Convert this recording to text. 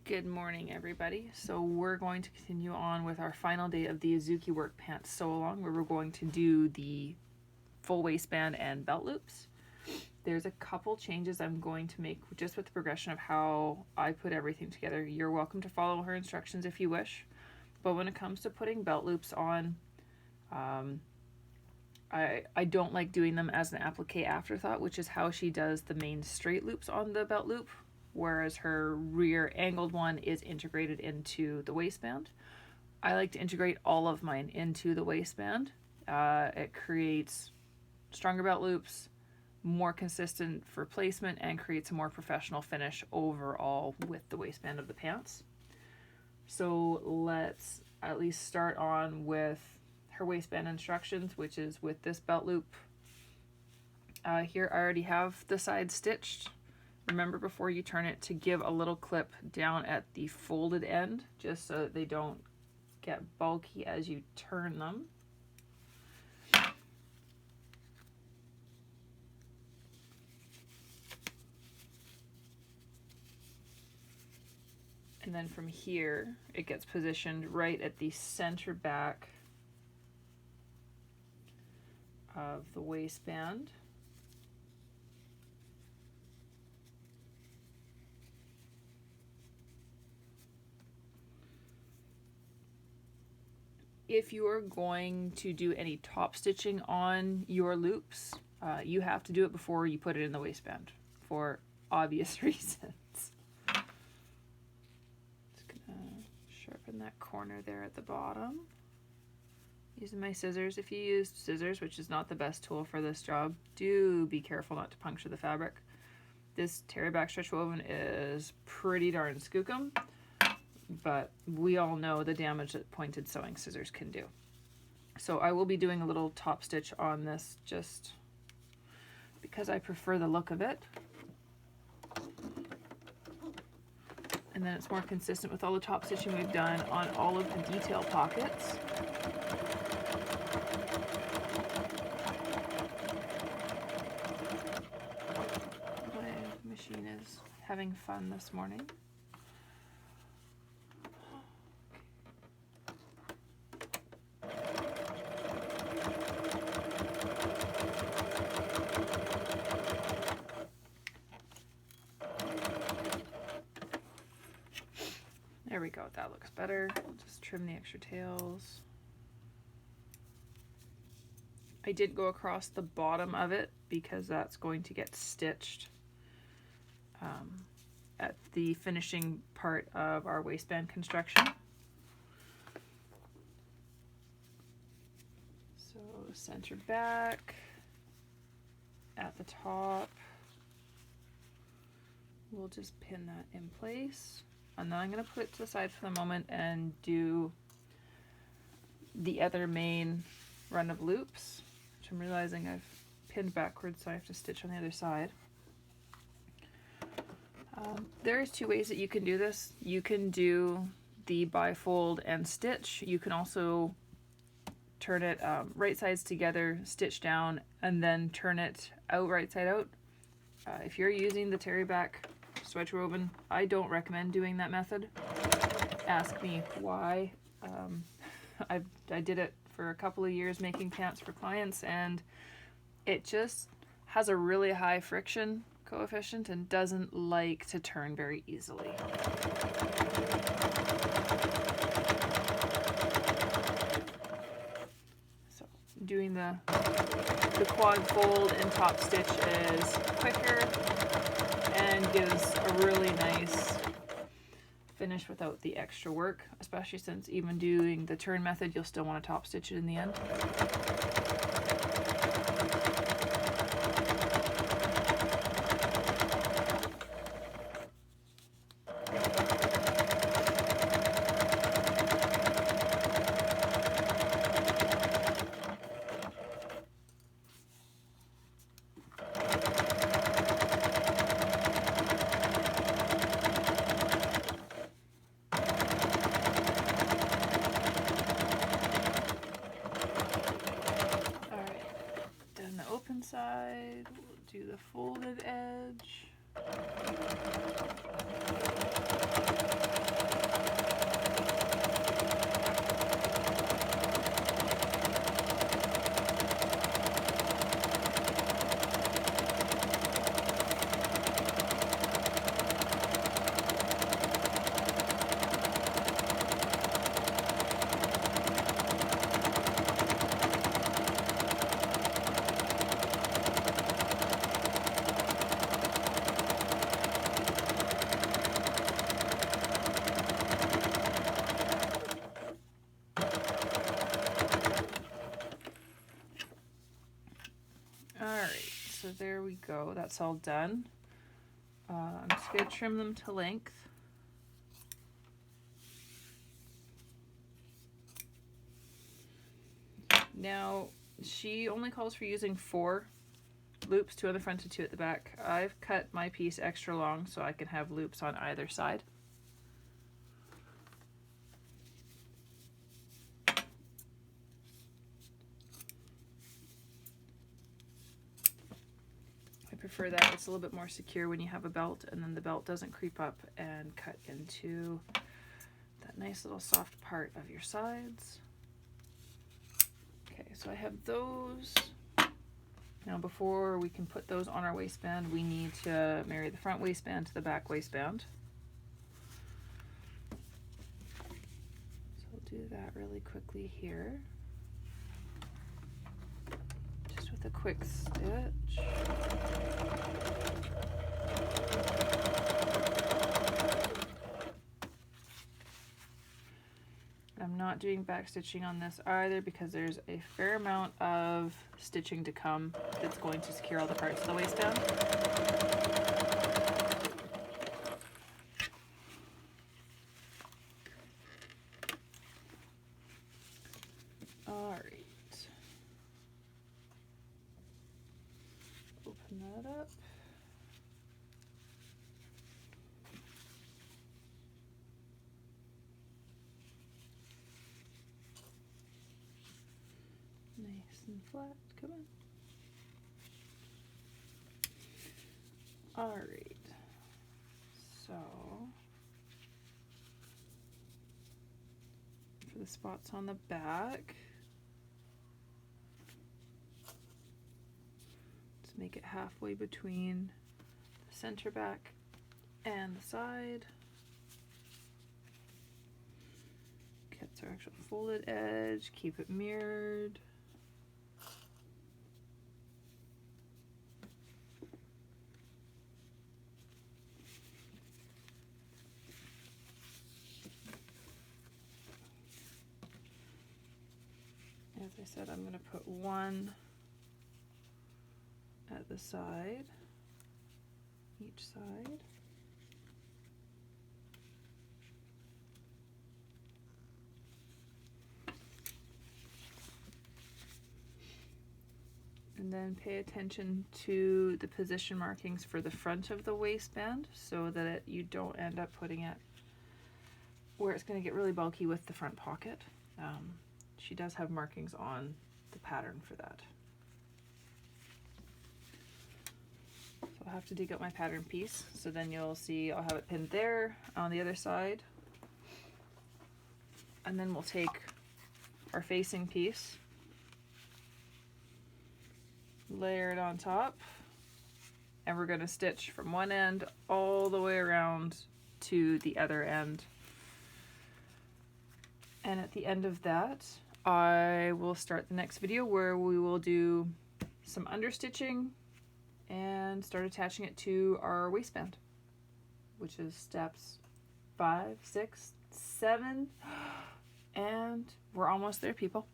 Good morning, everybody. So we're going to continue on with our final day of the Azuki Work Pants sew-along, where we're going to do the full waistband and belt loops. There's a couple changes I'm going to make just with the progression of how I put everything together. You're welcome to follow her instructions if you wish, but when it comes to putting belt loops on, I don't like doing them as an applique afterthought, which is how she does the main straight loops on the belt loop, whereas her rear angled one is integrated into the waistband. I like to integrate all of mine into the waistband. It creates stronger belt loops, more consistent for placement, and creates a more professional finish overall with the waistband of the pants. So let's at least start on with her waistband instructions, which is with this belt loop. Here I already have the side stitched. Remember, before you turn it, to give a little clip down at the folded end, just so that they don't get bulky as you turn them. And then from here, it gets positioned right at the center back of the waistband. If you are going to do any top stitching on your loops, you have to do it before you put it in the waistband for obvious reasons. Just gonna sharpen that corner there at the bottom. Using my scissors. If you use scissors, which is not the best tool for this job, do be careful not to puncture the fabric. This Terry back stretch woven is pretty darn skookum, but we all know the damage that pointed sewing scissors can do. So I will be doing a little top stitch on this just because I prefer the look of it. And then it's more consistent with all the top stitching we've done on all of the detail pockets. My machine is having fun this morning. There we go, that looks better. I'll just trim the extra tails. I did go across the bottom of it because that's going to get stitched at the finishing part of our waistband construction. So center back at the top. We'll just pin that in place. And then I'm going to put it to the side for the moment and do the other main run of loops, which I'm realizing I've pinned backwards, so I have to stitch on the other side. There's two ways that you can do this. You can do the bifold and stitch. You can also turn it right sides together, stitch down, and then turn it out right side out. If you're using the Terry back stretch woven, I don't recommend doing that method. Ask me why. I did it for a couple of years making pants for clients, and it just has a really high friction coefficient and doesn't like to turn very easily. So doing the quad fold and top stitch is quicker and gives a really nice finish without the extra work, especially since even doing the turn method, you'll still want to top stitch it in the end. Side, we'll do the folded edge. So that's all done. I'm just going to trim them to length. Now, she only calls for using 4 loops, 2 on the front and 2 at the back. I've cut my piece extra long so I can have loops on either side. I prefer that. It's a little bit more secure when you have a belt, and then the belt doesn't creep up and cut into that nice little soft part of your sides. Okay, so I have those. Now before we can put those on our waistband, we need to marry the front waistband to the back waistband. So we'll do that really quickly here. Just with a quick stitch. I'm not doing back stitching on this either because there's a fair amount of stitching to come that's going to secure all the parts of the waistband. All right. Open that up. Nice and flat, come on. All right, so for the spots on the back, let's make it halfway between the center back and the side. That's our actual folded edge, keep it mirrored. As I said, I'm going to put one at the side, each side. And then pay attention to the position markings for the front of the waistband so that you don't end up putting it where it's going to get really bulky with the front pocket. She does have markings on the pattern for that. So I'll have to dig out my pattern piece. So then you'll see I'll have it pinned there on the other side. And then we'll take our facing piece, layer it on top, and we're going to stitch from one end all the way around to the other end. And at the end of that, I will start the next video where we will do some understitching and start attaching it to our waistband, which is steps 5, 6, 7, and we're almost there, people.